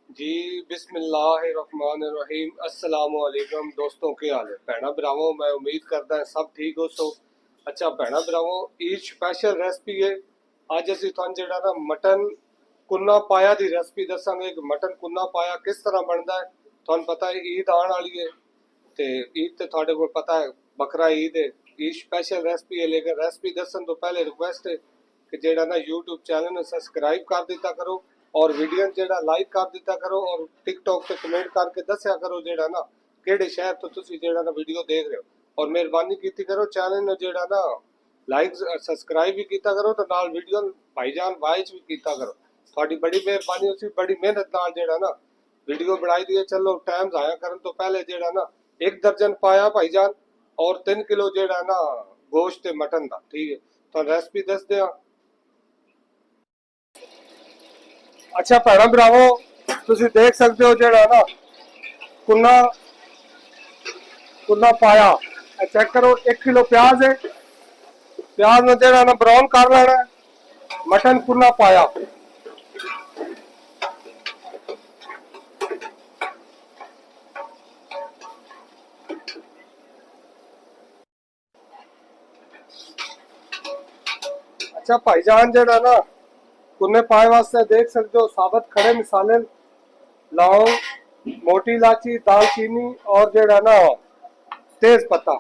जी बिस्मिल्लाहिर्रहमानिर्रहीम अस्सलाम वालेकुम दोस्तों, के हाल है भैना भरावों। मैं उम्मीद करता है सब ठीक हो। सो अच्छा भैना भरावों, ईद स्पैशल रेसिपी है। अज असीं तुहानूं जिहड़ा ना मटन कुन्ना पाया दी रेसिपी दसांगे कि मटन कुन्ना पाया किस तरह बनता है। तुहानूं पता है ईद आने वाली है, तो ईद तो तुहाडे कोल पता है बकरा ईद है। ईद स्पैशल रेसिपी है, लेकिन रेसिपी दसन तो पहले रिक्वेस्ट है कि जेड़ा ना यूट्यूब चैनल में सब्सक्राइब कर दिता करो और वीडियो जेड़ा लाइक कर दिता करो और टिकटॉक पे कमेंट करके दस्या करो जेड़ा ना केड़े शहर तो तुसी जेड़ा ना वीडियो देख रहे हो। और मेहरबानी कीती करो चैनल ने जेड़ा ना लाइक सब्सक्राइब भी कीता करो तो नाल वीडियो भाईजान वाइच भी कीता करो। थोड़ी बड़ी मेहरबानी उसी बड़ी मेहनत नाल जेड़ा ना वीडियो बनाई दी है। चलो टाइम जाया करन तो पहले जेड़ा ना 1 दर्जन पाया भाईजान और 3 किलो जेड़ा ना गोश्त मटन का, ठीक है। तो रेसिपी दस दिया। अच्छा भैन भरावो, तुम देख सकते हो जेड़ा ना कुन्ना कुन्ना पाया चेक करो। 1 किलो प्याज है, प्याज में जेड़ा ना ब्राउन कर लेना है। मटन कुन्ना पाया अच्छा भाईजान जेड़ा ना कुन्ने पाए वास्ते देख सकते हो साबत खड़े मिसाले लौंग, मोटी इलायची, दालचीनी और जेड़ा ना तेज पत्ता,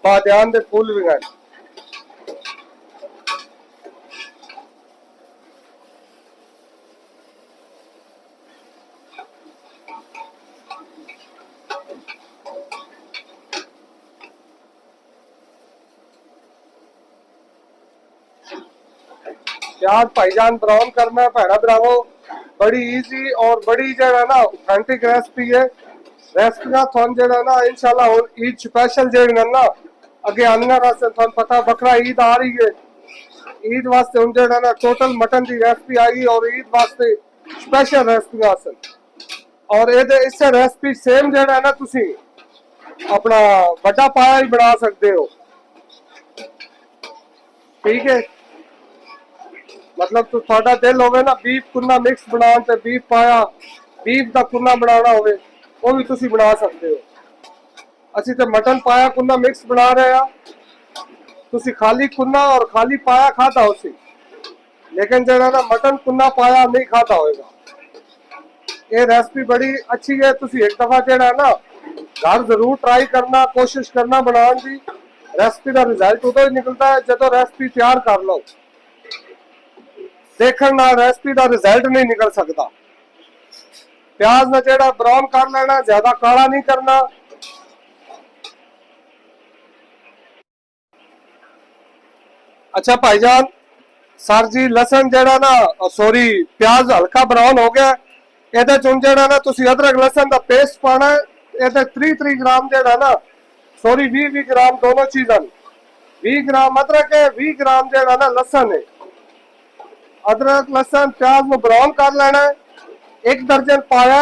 बादियान दे फूल भी गए। प्याज भाईजान ब्राउन करना है भैना भरावो। बड़ी इजी और बड़ी जेड़ा ना ऑथेंटिक रेसिपी है। रेसिपी का थोन जेड़ा ना इंशाल्लाह हुन ईद स्पेशल जेड़ा ना अगे आने वास्ते थोन पता बकरा ईद आ रही है। ईद वास्ते हुन जेड़ा ना टोटल मटन की रेसिपी आई और ईद वास्ते स्पेशल रेसिपी आसन। और ये इससे रेसिपी सेम जेड़ा ना तुसी अपना बड़ा पाया ही बना सकते हो, ठीक है। मतलब तो थोड़ा दिल होवे ना बीफ कुन्ना मिक्स बनाने ते बीफ पाया बीफ का कुन्ना बनाना होवे वो भी तुसी बना सकते हो। ਅਸੀਂ ਤੇ मटन पाया कुन्ना मिक्स बना रहे हैं। तुसी खाली कुन्ना और खाली पाया खाता हो सी, लेकिन जरा ना मटन कुन्ना पाया नहीं खाता होगा। ये रेसिपी बड़ी अच्छी है, तुसी एक दफा जेड़ा ना घर जरूर ट्राई करना, कोशिश करना बनाने की। रेसिपी का रिजल्ट उदो ही निकलता है जो रेसिपी तैयार कर लो। देखने ना रेसिपी का रिजल्ट नहीं निकल सकता। प्याज ने जेड़ा ब्राउन कर लेना, ज्यादा काला नहीं करना। अच्छा भाईजान, सर जी लसन जेड़ा ना सॉरी प्याज हल्का ब्राउन हो गया। ਇਹਦੇ ਚ ਜਿਹੜਾ ਨਾ ਤੁਸੀਂ ਅਦਰਕ ਲਸਣ ਦਾ ਪੇਸਟ ਪਾਣਾ ਹੈ। ਇਹਦੇ 3 ग्राम ਜਿਹੜਾ ਨਾ सॉरी 20 ग्राम दोनों चीज़ां 20 ग्राम अदरक है, 20 ग्राम ਜਿਹੜਾ ना लसन है। अदरक लसन प्याज में ब्राउन कर लेना है। 1 दर्जन पाया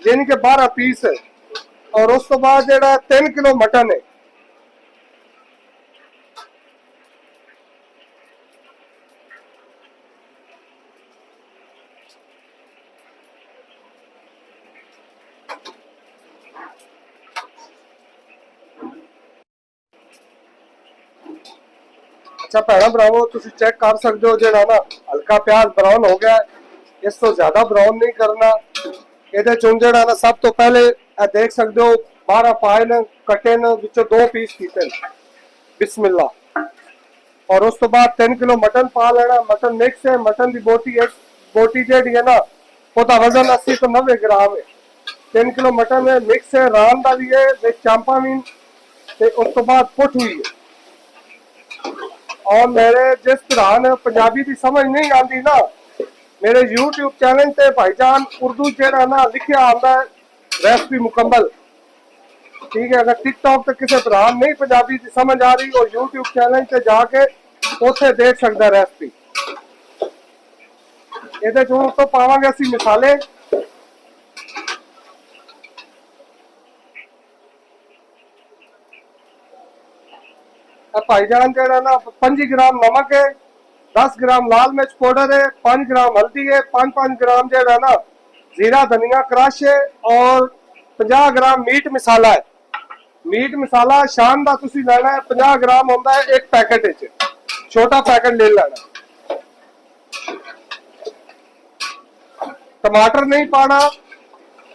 यानी कि 12 पीस है। और उस तो बाद ਜਿਹੜਾ 3 किलो मटन है। अच्छा भैन भरावो, तुम चेक कर सकते हो जेड़ा ना हल्का प्याज ब्राउन हो गया। इस तो ज्यादा ब्राउन नहीं करना। ये जेड़ा ना सब तो पहले देख सकते हो 12 पाए ने कटे ने विचों 2 पीस कीते बिस्मिल्लाह। और उस तो बाद 3 किलो मटन पा लेना। मटन मिक्स है, मटन की बोटी है। बोटी जी है ना वह वजन 80 तो 90 ग्राम है। 3 किलो मटन है, मिक्स है, रान का भी है, चांपा भी। उस तो बाद पुट हुई है। और मेरे जिस भरा ने पंजाबी की समझ नहीं आती ना, मेरे यूट्यूब चैनल से भाईजान उर्दू जेड़ा ना लिखा आता है रेसिपी मुकम्मल, ठीक है। अगर टिकटॉक पे किसी भरा नहीं पंजाबी की समझ आ रही और यूट्यूब चैनल से जाके उसे देख सकता रेसिपी। ये तो पावे असी मिसाले। भाईजान जेड़ा ना 5 ग्राम नमक है, 10 ग्राम लाल मिर्च पाउडर है, 5 ग्राम हल्दी है, 5-5 ग्राम जो है ना जीरा धनिया क्रश है और 50 ग्राम मीट मसाला है। मीट मसाला शान का तुसी लेना है, 50 ग्राम होता है एक पैकेट विच, छोटा पैकेट ले लेना। टमाटर नहीं पाना,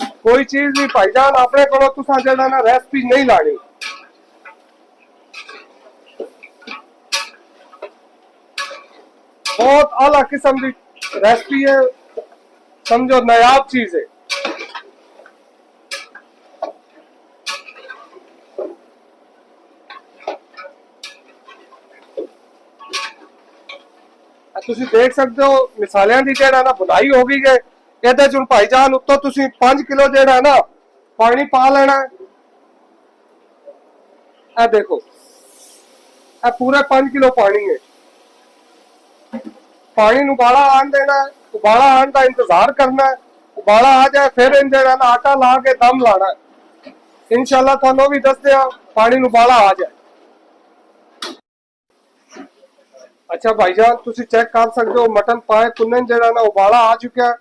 कोई चीज भी भाईजान अपने को तुसा जो ना रेसिपी नहीं लानी। बहुत आला किस्म की रेसिपी है, समझो नायाब चीज है। तुसी देख सकते हो मिसालियां दी जेड़ा ना बुनाई हो गई है। ਇਹਦੇ ਚ ਭਾਈਜਾਨ ਉੱਤੋਂ ਤੁਸੀਂ 5 ਕਿਲੋ ਜਿਹੜਾ ਨਾ ਪਾਣੀ ਪਾ ਲੈਣਾ ਹੈ। ਇਹ ਦੇਖੋ ਇਹ ਪੂਰੇ 5 ਕਿਲੋ ਪਾਣੀ ਹੈ। पानी ਨੂੰ ਉਬਾਲਾ ਆਣ ਦੇਣਾ ਹੈ, ਉਬਾਲਾ ਆਣ ਦਾ ਇੰਤਜ਼ਾਰ ਕਰਨਾ ਹੈ। ਉਬਾਲਾ ਆ ਜਾਏ ਫਿਰ ਇਹ ਜਿਹੜਾ ਨਾ ਆਟਾ ਲਾ ਕੇ ਦਮ ਲਾਣਾ ਹੈ। इंशाल्लाह ਤੁਹਾਨੂੰ ਵੀ ਦੱਸ ਦਿਆਂ ਪਾਣੀ ਨੂੰ ਉਬਾਲਾ ਆ ਜਾਏ। अच्छा भाईजान तुसी चेक कर सकते हो मटन पाए कुन्ने जेड़ा ना उबाला आ चुका है।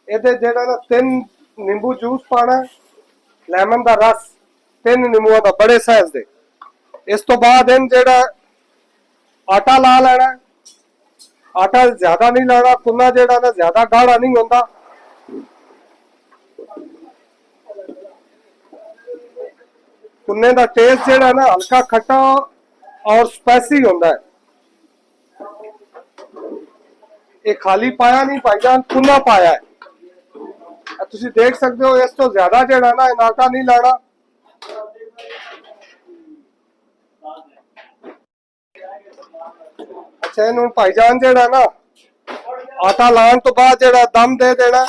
ਇਹਦੇ ਜਿਹੜਾ ਨਾ 3 ਨਿੰਬੂ ਜੂਸ ਪਾਣਾ, ਲੈਮਨ ਦਾ ਰਸ 3 ਨਿੰਬੂਆਂ ਦਾ ਬੜੇ ਸਾਈਜ਼ ਦੇ। ਇਸ ਤੋਂ ਬਾਅਦ ਇਹਨ ਜਿਹੜਾ ਆਟਾ ਲਾ ਲੈਣਾ। ਆਟਾ ਜ਼ਿਆਦਾ ਨਹੀਂ ਲਾਣਾ, ਕੁੰਨਾ ਜਿਹੜਾ ਨਾ ਜ਼ਿਆਦਾ ਗਾੜਾ ਨਹੀਂ ਹੁੰਦਾ। ਕੁੰਨੇ ਦਾ ਟੇਸਟ ਜਿਹੜਾ ਨਾ ਹਲਕਾ ਖੱਟਾ ਔਰ ਸਪਾਈਸੀ ਹੁੰਦਾ ਹੈ। ਇਹ ਖਾਲੀ ਪਾਇਆ ਨਹੀਂ ਭਾਈਜਾਨ, ਕੁੰਨਾ ਪਾਇਆ ਹੈ। ਤੁਸੀਂ ਦੇਖ ਸਕਦੇ ਹੋ ਇਸ ਤੋਂ ਜ਼ਿਆਦਾ ਜਿਹੜਾ ਨਾ ਆਟਾ ਨਹੀਂ ਲਾਣਾ। ਅੱਛਾ ਇਹਨੂੰ ਭਾਈਜਾਨ ਜਿਹੜਾ ਨਾ ਆਟਾ ਲਾਉਣ ਤੋਂ ਬਾਅਦ ਜਿਹੜਾ ਦਮ ਦੇ ਦੇਣਾ।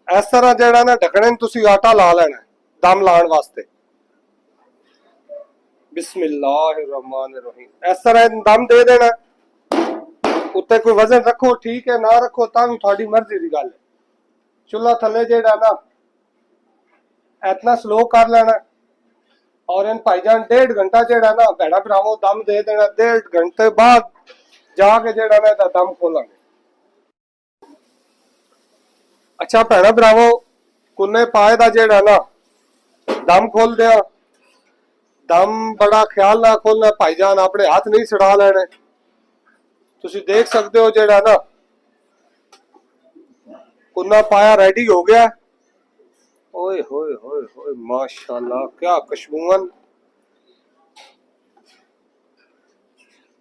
ਇਸ ਤਰ੍ਹਾਂ ਜਿਹੜਾ ਨਾ ਢੱਕਣੇ ਨੂੰ ਤੁਸੀਂ ਆਟਾ ਲਾ ਲੈਣਾ ਦਮ ਲਾਉਣ ਵਾਸਤੇ। बिस्मिल्लाहिर्रहमानिर्रहीम। इस तरह दम दे देना। उत्ते कोई वजन रखो ठीक है, ना रखो ता भी थोड़ी मर्जी की गल है। चूल्हा थले जेड़ा ना इतना स्लो कर लेना और इन भाईजान 1.5 घंटा जेड़ा ना भैड़ा भरावो दम दे देना। 1.5 घंटे बाद जाके जेड़ा ना दम खोलांगे। अच्छा भैड़ा भरावो कुन्ने पाए दा जेड़ा ना दम खोल दिया। दम बड़ा ख्याल ना खोलना भाईजान, अपने हाथ नहीं सड़ा लेने। तुसी देख सकते हो जेड़ा ना कुन्ना पाया रेडी हो गया। ओए होए होए होए माशाल्लाह क्या खुशबून।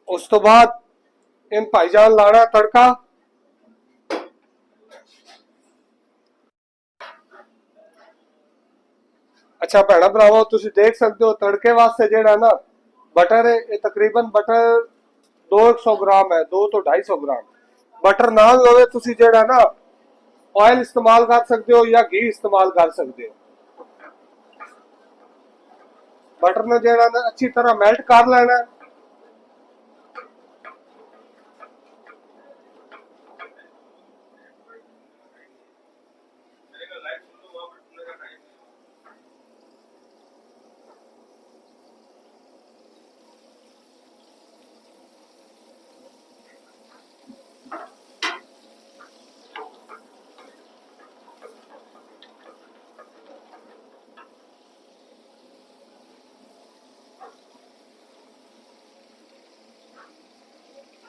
उस तो बाद इन भाईजान लाना तड़का। अच्छा भैड़ा भरावो तुसी देख सकते हो तड़के वास्ते जेड़ा ना बटर है, ये तकरीबन बटर 200 ग्राम है, 2 तो 250 ग्राम। बटर ना भी होवे तुसी जेड़ा ना ऑयल इस्तेमाल कर सकते हो या घी इस्तेमाल कर सकते हो। बटर ने जेड़ा ना अच्छी तरह मेल्ट कर लेना।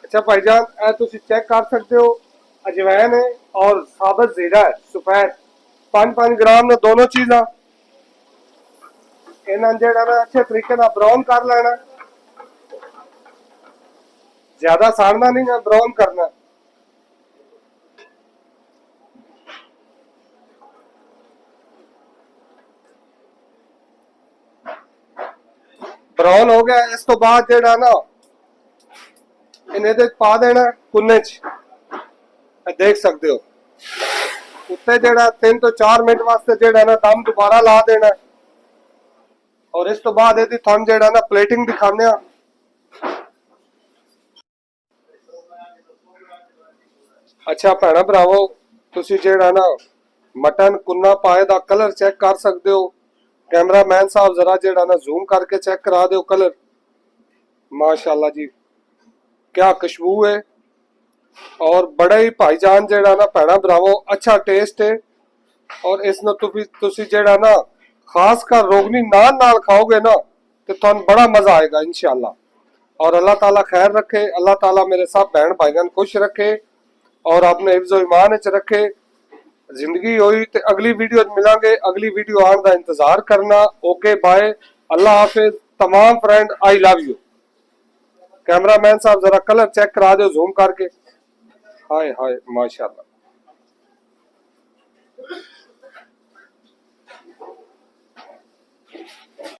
अच्छा भाईजान ए तुसी चेक कर सकते हो अजवैन है और साबुत जीरा है सफेद 5-5 ग्राम ने दोनों चीज़ा इन्हां जेड़ा ना अच्छे तरीके नाल ब्राउन कर लेना। ज्यादा साड़ना नहीं है, ब्राउन करना। ब्राउन हो गया। इस तो बाद जेड़ा ना इन्हें पा देना कुन्ने च। देख सकते हो उत्ते जेड़ा 3 तो 4 मिनट वास्ते जेड़ा ना दम दोबारा ला देना। और इस तो बाद यदि थम जेड़ा ना प्लेटिंग दिखाने। अच्छा भैड़ा भरावो तुसी जेड़ा ना मटन कुन्ना पाए दा कलर चेक कर सकते हो। कैमरा मैन साहब जरा जेड़ा ना जूम करके चेक करा दो कलर। माशाल्लाह जी क्या खुशबू है। और बड़ा ही भाईजान जेड़ा ना भैणा भरावो अच्छा टेस्ट है। और इस तुसी जेड़ा ना खास कर रोगनी नान नाल खाओगे ना तो तुहानू बड़ा मजा आएगा इंशाल्लाह। और अल्लाह ताला खैर रखे, अल्लाह ताला मेरे सब बहन भाईजान खुश रखे और अपने हिफ्ज़ो ईमान च रखे। जिंदगी हुई तो अगली वीडियो मिलांगे, अगली वीडियो आने का इंतजार करना। ओके बाय, अल्लाह हाफिज तमाम friend, I love you. Cameraman साहब जरा कलर चेक करा दो जूम करके। हाय हाय माशाल्लाह।